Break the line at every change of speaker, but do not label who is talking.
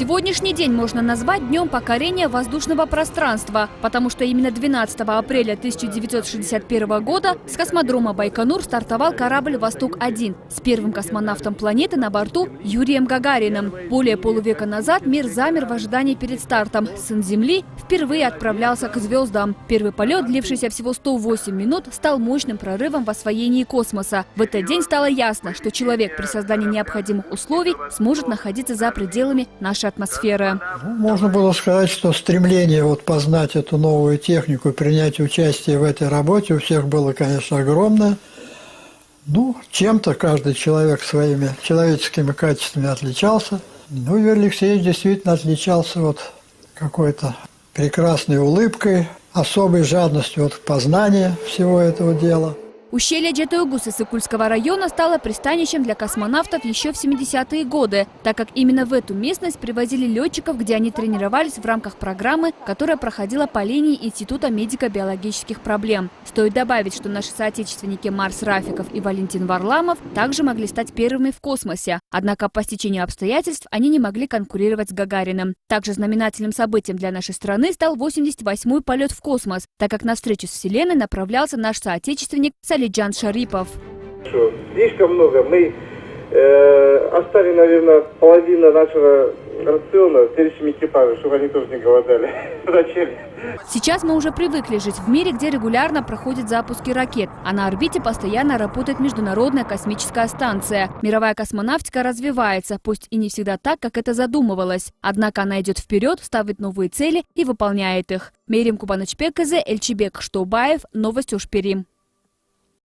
Сегодняшний день можно назвать днем покорения воздушного пространства, потому что именно 12 апреля 1961 года с космодрома Байконур стартовал корабль «Восток-1» с первым космонавтом планеты на борту Юрием Гагариным. Более полувека назад мир замер в ожидании перед стартом. Сын Земли впервые отправлялся к звездам. Первый полет, длившийся всего 108 минут, стал мощным прорывом в освоении космоса. В этот день стало ясно, что человек при создании необходимых условий сможет находиться за пределами нашей атмосферы.
Можно было сказать, что стремление познать эту новую технику и принять участие в этой работе у всех было, конечно, огромное. Чем-то каждый человек своими человеческими качествами отличался. Юрий Алексеевич действительно отличался какой-то прекрасной улыбкой, особой жадностью к познанию всего этого дела.
Ущелье Джетоугус Иссык-Кульского района стало пристанищем для космонавтов еще в 70-е годы, так как именно в эту местность привозили летчиков, где они тренировались в рамках программы, которая проходила по линии Института медико-биологических проблем. Стоит добавить, что наши соотечественники Марс Рафиков и Валентин Варламов также могли стать первыми в космосе. Однако по стечению обстоятельств они не могли конкурировать с Гагариным. Также знаменательным событием для нашей страны стал 88-й полет в космос, так как на встречу с Вселенной направлялся наш соотечественник Салиджан Шарипов.
Слишком много. Мы оставили, наверное, половину нашего рациона следующим экипажем, чтобы они тоже не голодали. Зачем?
Сейчас мы уже привыкли жить в мире, где регулярно проходят запуски ракет, а на орбите постоянно работает Международная космическая станция. Мировая космонавтика развивается, пусть и не всегда так, как это задумывалось. Однако она идет вперед, ставит новые цели и выполняет их. Мерим Кубанычбек, Эльчебек Штоубаев, Новости Ушперим.